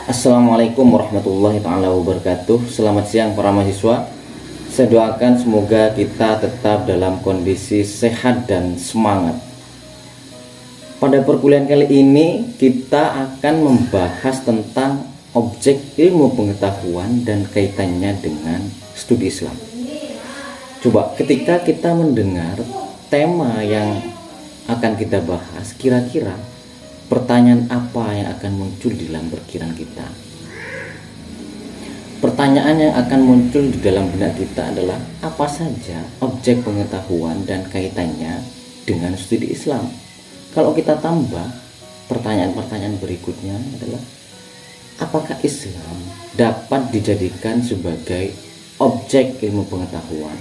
Assalamualaikum warahmatullahi taala wabarakatuh. Selamat siang para mahasiswa. Saya doakan semoga kita tetap dalam kondisi sehat dan semangat. Pada perkuliahan kali ini kita akan membahas tentang objek ilmu pengetahuan dan kaitannya dengan studi Islam. Coba ketika kita mendengar tema yang akan kita bahas, kira-kira pertanyaan apa yang akan muncul di dalam pikiran kita? Pertanyaan yang akan muncul di dalam benak kita adalah apa saja objek pengetahuan dan kaitannya dengan studi Islam. Kalau kita tambah, pertanyaan-pertanyaan berikutnya adalah apakah Islam dapat dijadikan sebagai objek ilmu pengetahuan?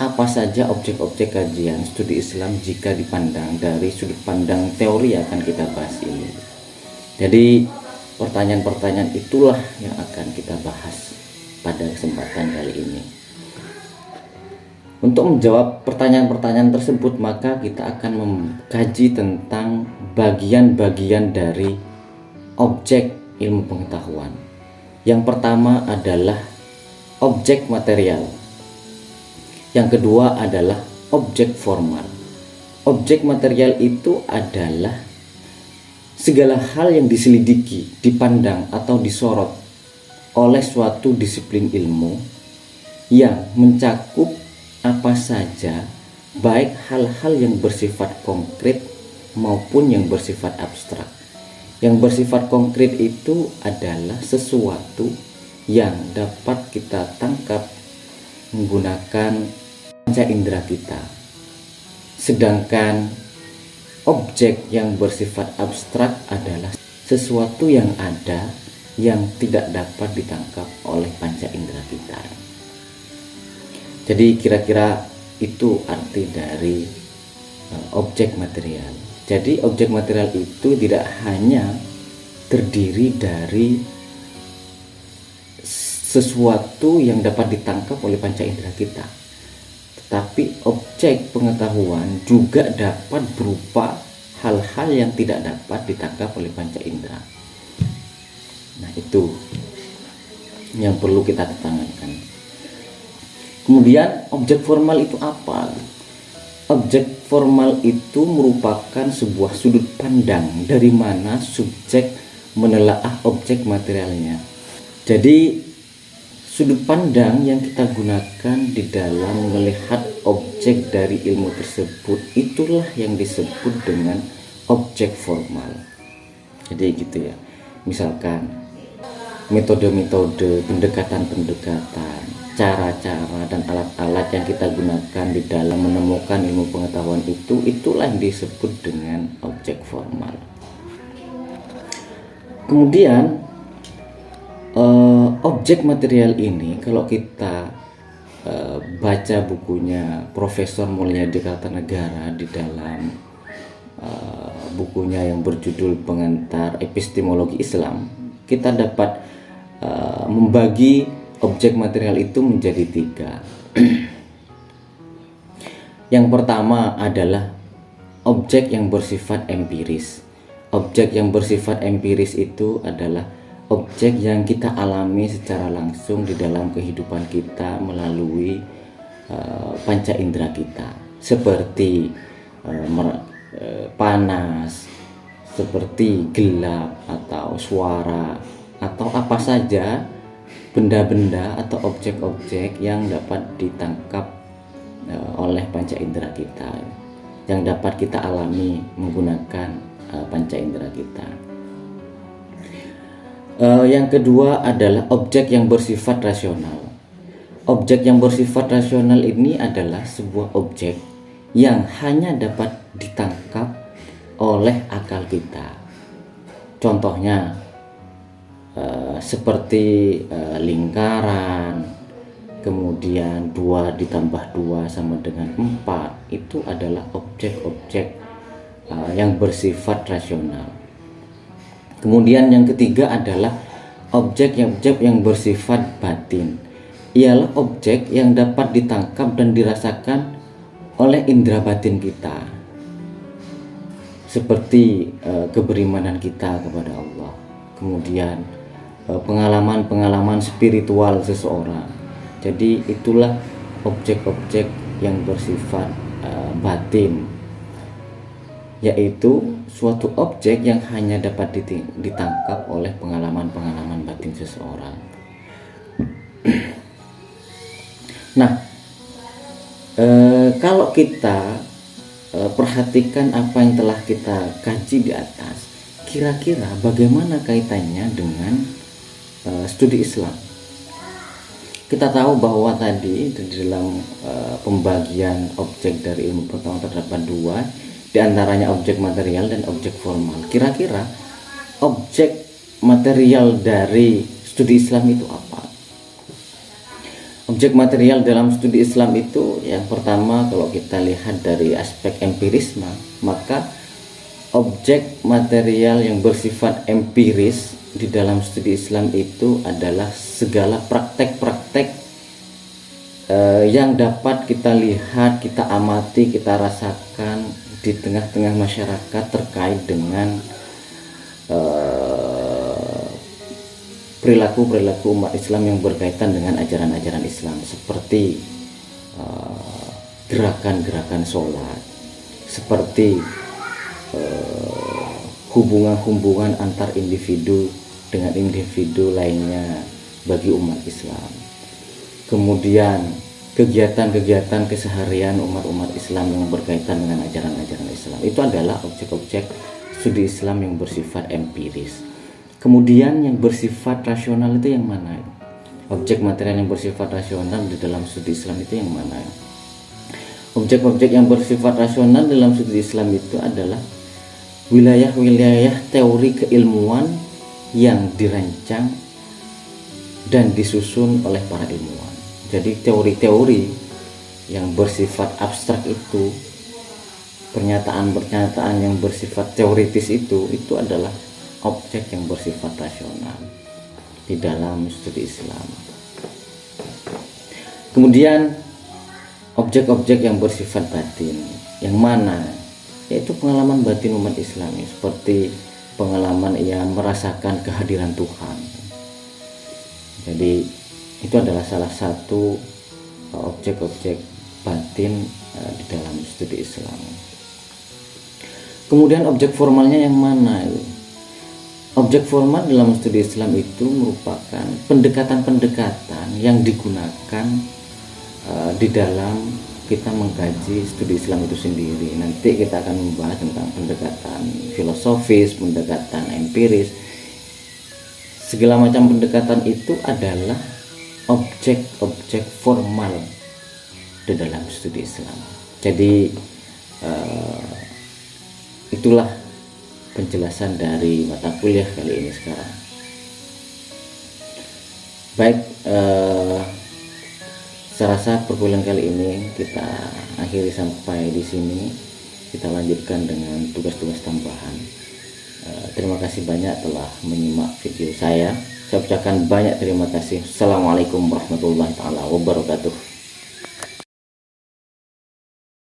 Apa saja objek-objek kajian studi Islam jika dipandang dari sudut pandang teori yang akan kita bahas ini. Jadi pertanyaan-pertanyaan itulah yang akan kita bahas pada kesempatan kali ini. Untuk menjawab pertanyaan-pertanyaan tersebut, maka kita akan mengkaji tentang bagian-bagian dari objek ilmu pengetahuan. Yang pertama adalah objek material. Yang kedua adalah objek formal. Objek material itu adalah segala hal yang diselidiki, dipandang atau disorot oleh suatu disiplin ilmu yang mencakup apa saja, baik hal-hal yang bersifat konkret maupun yang bersifat abstrak. Yang bersifat konkret itu adalah sesuatu yang dapat kita tangkap menggunakan panca indera kita. Sedangkan objek yang bersifat abstrak adalah sesuatu yang ada yang tidak dapat ditangkap oleh panca indera kita. Jadi kira-kira itu arti dari objek material. Jadi objek material itu tidak hanya terdiri dari sesuatu yang dapat ditangkap oleh panca indera kita, tetapi objek pengetahuan juga dapat berupa hal-hal yang tidak dapat ditangkap oleh panca indera. Nah, itu yang perlu kita tanamkan. Kemudian objek formal itu apa? Objek formal itu merupakan sebuah sudut pandang dari mana subjek menelaah objek materialnya. Jadi sudut pandang yang kita gunakan di dalam melihat objek dari ilmu tersebut itulah yang disebut dengan objek formal. Jadi gitu ya. Misalkan metode-metode, pendekatan-pendekatan, cara-cara dan alat-alat yang kita gunakan di dalam menemukan ilmu pengetahuan itulah yang disebut dengan objek formal. Kemudian objek material ini kalau kita baca bukunya Profesor Mulyadi Kartanegara di dalam bukunya yang berjudul Pengantar Epistemologi Islam, kita dapat membagi objek material itu menjadi 3. Yang pertama adalah objek yang bersifat empiris. Objek yang bersifat empiris itu adalah objek yang kita alami secara langsung di dalam kehidupan kita melalui panca indera kita, seperti panas, seperti gelap atau suara, atau apa saja benda-benda atau objek-objek yang dapat ditangkap oleh panca indera kita, yang dapat kita alami menggunakan panca indera kita. Yang kedua adalah objek yang bersifat rasional. Objek yang bersifat rasional ini adalah sebuah objek yang hanya dapat ditangkap oleh akal kita. Contohnya seperti lingkaran, kemudian 2 ditambah 2 sama dengan 4, itu adalah objek-objek yang bersifat rasional. Kemudian yang ketiga adalah objek yang bersifat batin. Ialah objek yang dapat ditangkap dan dirasakan oleh indera batin kita, seperti keberimanan kita kepada Allah, kemudian pengalaman-pengalaman spiritual seseorang. Jadi itulah objek-objek yang bersifat batin, yaitu suatu objek yang hanya dapat ditangkap oleh pengalaman-pengalaman batin seseorang. Nah, kalau kita perhatikan apa yang telah kita kaji di atas, kira-kira bagaimana kaitannya dengan studi Islam? Kita tahu bahwa tadi di dalam pembagian objek dari ilmu pengetahuan terdapat dua, diantaranya objek material dan objek formal. Kira-kira objek material dari studi Islam itu apa? Objek material dalam studi Islam itu yang pertama, kalau kita lihat dari aspek empirisme, maka objek material yang bersifat empiris di dalam studi Islam itu adalah segala praktek-praktek yang dapat kita lihat, kita amati, kita rasakan di tengah-tengah masyarakat terkait dengan perilaku-perilaku umat Islam yang berkaitan dengan ajaran-ajaran Islam, seperti gerakan-gerakan sholat, seperti hubungan-hubungan antar individu dengan individu lainnya bagi umat Islam. Kemudian kegiatan-kegiatan keseharian umat-umat Islam yang berkaitan dengan ajaran-ajaran Islam, itu adalah objek-objek studi Islam yang bersifat empiris. Kemudian yang bersifat rasional itu yang mana? Objek material yang bersifat rasional di dalam studi Islam itu yang mana? Objek-objek yang bersifat rasional dalam studi Islam itu adalah wilayah-wilayah teori keilmuan yang dirancang dan disusun oleh para ilmuwan. Jadi teori-teori yang bersifat abstrak itu, pernyataan-pernyataan yang bersifat teoritis itu adalah objek yang bersifat rasional di dalam studi Islam. Kemudian objek-objek yang bersifat batin, yang mana? Yaitu pengalaman batin umat Islam, seperti pengalaman ia merasakan kehadiran Tuhan. Jadi itu adalah salah satu objek-objek batin di dalam studi Islam. Kemudian objek formalnya yang mana? Objek formal dalam studi Islam itu merupakan pendekatan-pendekatan yang digunakan di dalam kita mengkaji studi Islam itu sendiri. Nanti kita akan membahas tentang pendekatan filosofis, pendekatan empiris. Segala macam pendekatan itu adalah objek-objek formal di dalam studi Islam. Jadi itulah penjelasan dari mata kuliah kali ini sekarang. Baik, saya rasa perkuliahan kali ini kita akhiri sampai di sini. Kita lanjutkan dengan tugas-tugas tambahan. Terima kasih banyak telah menyimak video saya. Saya ucapkan banyak terima kasih. Assalamualaikum warahmatullahi wabarakatuh.